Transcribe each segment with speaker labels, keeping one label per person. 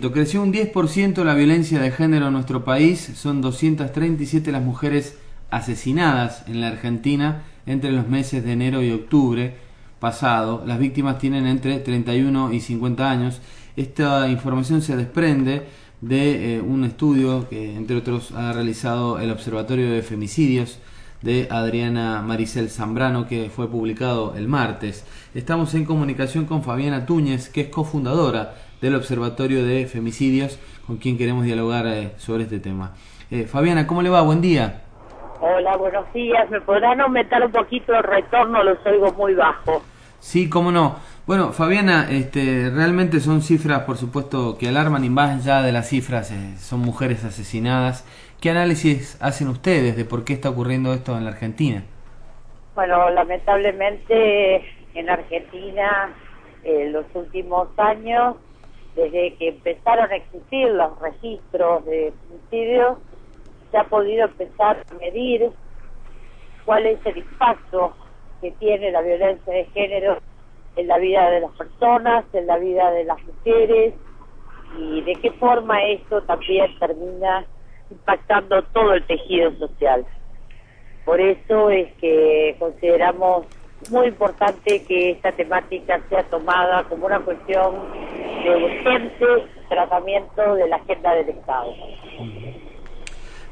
Speaker 1: Creció un 10% la violencia de género en nuestro país, son 237 las mujeres asesinadas en la Argentina entre los meses de enero y octubre pasado. Las víctimas tienen entre 31 y 50 años. Esta información se desprende de un estudio que, entre otros, ha realizado el Observatorio de Femicidios de Adriana Maricel Zambrano, que fue publicado el martes. Estamos en comunicación con Fabiana Túñez, que es cofundadora del Observatorio de Femicidios, con quien queremos dialogar sobre este tema. Fabiana, ¿cómo le va? Buen día.
Speaker 2: Hola, buenos días. ¿Me podrán aumentar un poquito el retorno? Los oigo muy bajo.
Speaker 1: Sí, cómo no. Bueno, Fabiana, realmente son cifras, por supuesto, que alarman, y más allá de las cifras, son mujeres asesinadas. ¿Qué análisis hacen ustedes de por qué está ocurriendo esto en la Argentina?
Speaker 2: Bueno, lamentablemente en Argentina, en los últimos años, desde que empezaron a existir los registros de femicidios, se ha podido empezar a medir cuál es el impacto que tiene la violencia de género en la vida de las personas, en la vida de las mujeres, y de qué forma esto también termina impactando todo el tejido social. Por eso es que consideramos muy importante que esta temática sea tomada como una cuestión de urgente tratamiento de la agenda del Estado.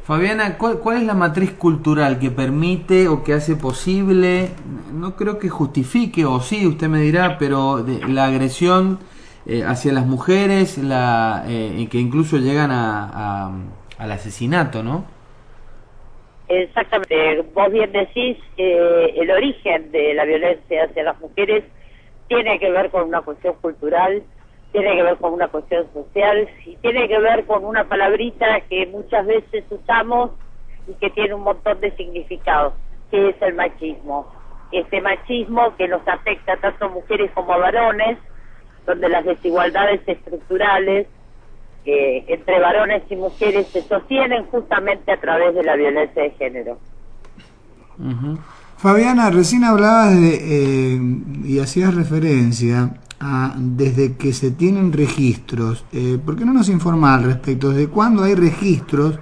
Speaker 1: Fabiana, ¿cuál es la matriz cultural que permite o que hace posible, no creo que justifique, o sí, usted me dirá, pero la agresión hacia las mujeres, que incluso llegan al asesinato, ¿no?
Speaker 2: Exactamente, vos bien decís que el origen de la violencia hacia las mujeres tiene que ver con una cuestión cultural, tiene que ver con una cuestión social y tiene que ver con una palabrita que muchas veces usamos y que tiene un montón de significados, que es el machismo. Este machismo que nos afecta tanto a mujeres como a varones, donde las desigualdades estructurales entre varones y mujeres se sostienen justamente a través de la violencia de género.
Speaker 3: Fabiana, recién hablabas y hacías referencia a desde que se tienen registros. ¿Por qué no nos informa al respecto? ¿Desde cuándo hay registros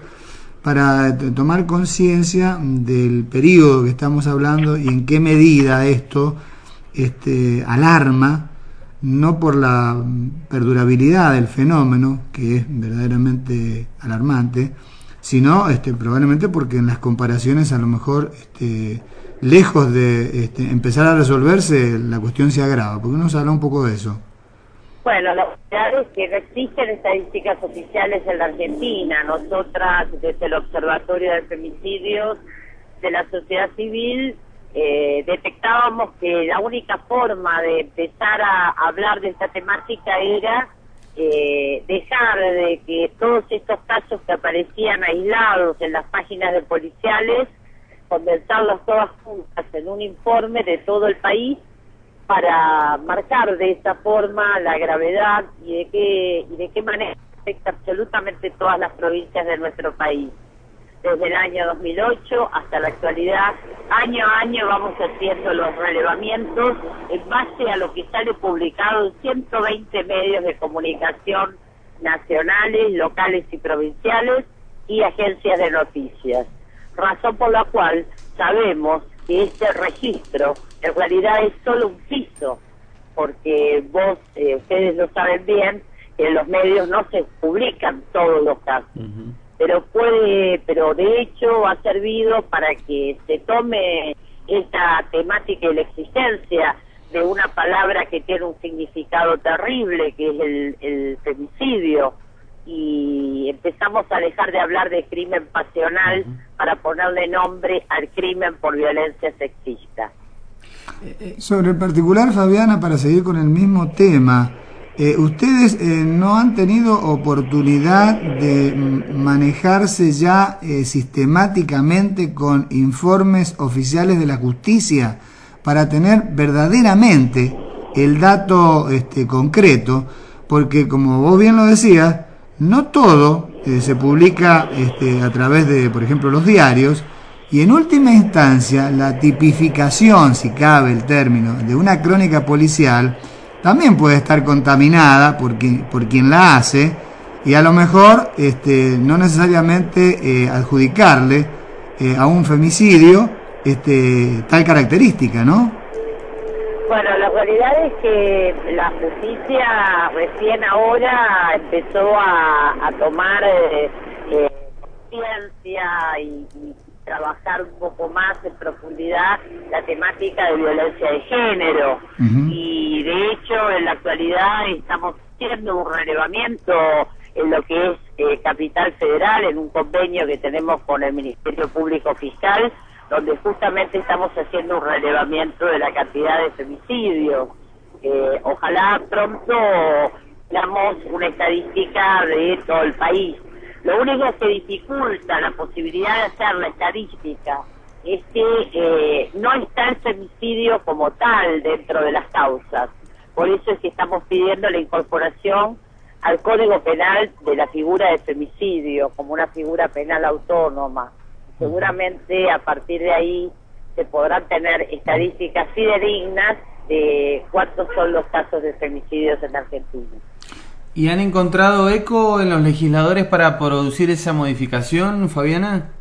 Speaker 3: para tomar conciencia del periodo que estamos hablando y en qué medida esto alarma? No por la perdurabilidad del fenómeno, que es verdaderamente alarmante, sino probablemente porque en las comparaciones a lo mejor lejos de empezar a resolverse, la cuestión se agrava. ¿Por qué no nos habla un poco de eso?
Speaker 2: Bueno, la verdad es que no existen estadísticas oficiales en la Argentina. Nosotras, desde el Observatorio de Femicidios de la sociedad civil, detectábamos que la única forma de empezar a hablar de esta temática era dejar de que todos estos casos que aparecían aislados en las páginas de policiales, condensarlos todas juntas en un informe de todo el país para marcar de esa forma la gravedad y de qué manera afecta absolutamente todas las provincias de nuestro país. Desde el año 2008 hasta la actualidad, año a año vamos haciendo los relevamientos en base a lo que sale publicado en 120 medios de comunicación nacionales, locales y provinciales y agencias de noticias. Razón por la cual sabemos que este registro en realidad es solo un piso, porque ustedes lo saben bien, que en los medios no se publican todos los casos. Pero de hecho ha servido para que se tome esta temática y la existencia de una palabra que tiene un significado terrible, que es el femicidio, y empezamos a dejar de hablar de crimen pasional para ponerle nombre al crimen por violencia sexista.
Speaker 3: Sobre el particular, Fabiana, para seguir con el mismo tema, ¿ustedes no han tenido oportunidad de manejarse ya sistemáticamente con informes oficiales de la justicia para tener verdaderamente el dato concreto? Porque, como vos bien lo decías, no todo se publica a través de, por ejemplo, los diarios, y en última instancia la tipificación, si cabe el término, de una crónica policial también puede estar contaminada por quien la hace, y a lo mejor no necesariamente adjudicarle a un femicidio tal característica, ¿no?
Speaker 2: Bueno, la realidad es que la justicia recién ahora empezó a tomar conciencia y trabajar un poco más en profundidad la temática de violencia de género. Y de hecho en la actualidad estamos haciendo un relevamiento en lo que es Capital Federal, en un convenio que tenemos con el Ministerio Público Fiscal, donde justamente estamos haciendo un relevamiento de la cantidad de femicidios. Ojalá pronto tengamos una estadística de todo el país. Lo único que dificulta la posibilidad de hacer la estadística es que no está el femicidio como tal dentro de las causas. Por eso es que estamos pidiendo la incorporación al Código Penal de la figura de femicidio como una figura penal autónoma. Seguramente a partir de ahí se podrán tener estadísticas fidedignas de cuántos son los casos de femicidios en Argentina.
Speaker 1: ¿Y han encontrado eco en los legisladores para producir esa modificación, Fabiana?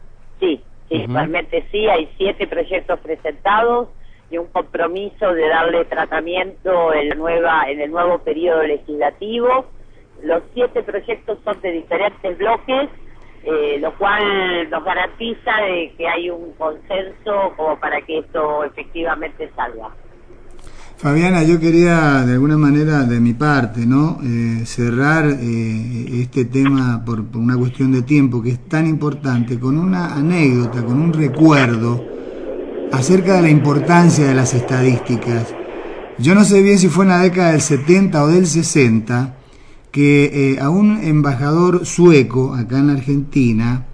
Speaker 2: Sí, realmente sí, hay 7 proyectos presentados y un compromiso de darle tratamiento en el nuevo periodo legislativo. Los 7 proyectos son de diferentes bloques, lo cual nos garantiza de que hay un consenso como para que esto efectivamente salga.
Speaker 3: Fabiana, yo quería de alguna manera de mi parte, ¿no? Cerrar este tema por una cuestión de tiempo que es tan importante, con una anécdota, con un recuerdo acerca de la importancia de las estadísticas. Yo no sé bien si fue en la década del 70 o del 60 que a un embajador sueco acá en la Argentina,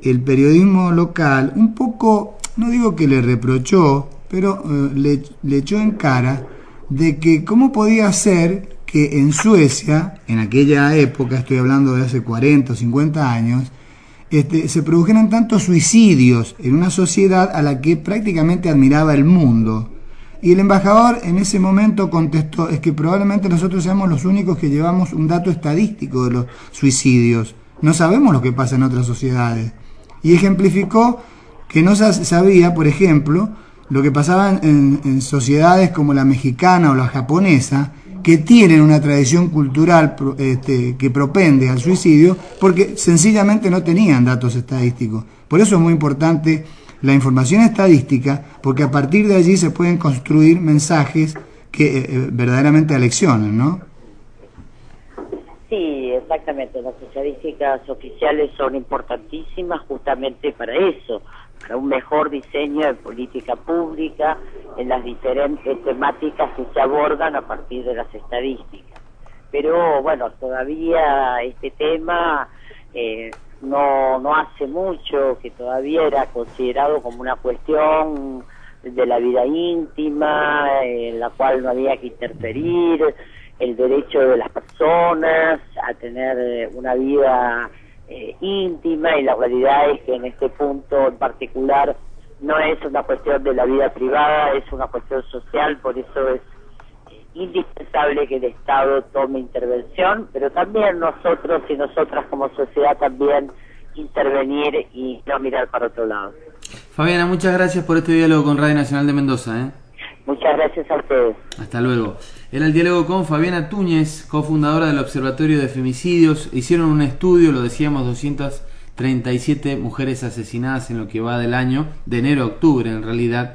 Speaker 3: el periodismo local, un poco, no digo que le reprochó, pero le echó en cara de que cómo podía ser que en Suecia, en aquella época, estoy hablando de hace 40 o 50 años, se produjeran tantos suicidios en una sociedad a la que prácticamente admiraba el mundo. Y el embajador en ese momento contestó, es que probablemente nosotros seamos los únicos que llevamos un dato estadístico de los suicidios. No sabemos lo que pasa en otras sociedades. Y ejemplificó que no sabía, por ejemplo, lo que pasaba en sociedades como la mexicana o la japonesa, que tienen una tradición cultural que propende al suicidio, porque sencillamente no tenían datos estadísticos. Por eso es muy importante la información estadística, porque a partir de allí se pueden construir mensajes que verdaderamente aleccionan, ¿no?
Speaker 2: Sí, exactamente. Las estadísticas oficiales son importantísimas justamente para eso, para un mejor diseño de política pública en las diferentes temáticas que se abordan a partir de las estadísticas. Pero bueno, todavía este tema no hace mucho que todavía era considerado como una cuestión de la vida íntima, en la cual no había que interferir, el derecho de las personas a tener una vida íntima, y la realidad es que en este punto en particular no es una cuestión de la vida privada, es una cuestión social. Por eso es indispensable que el Estado tome intervención, pero también nosotros y nosotras como sociedad también intervenir y no mirar para otro lado.
Speaker 1: Fabiana, muchas gracias por este diálogo con Radio Nacional de Mendoza.
Speaker 2: Muchas gracias a ustedes.
Speaker 1: Hasta luego. Era el diálogo con Fabiana Túñez, cofundadora del Observatorio de Femicidios. Hicieron un estudio, lo decíamos, 237 mujeres asesinadas en lo que va del año, de enero a octubre en realidad.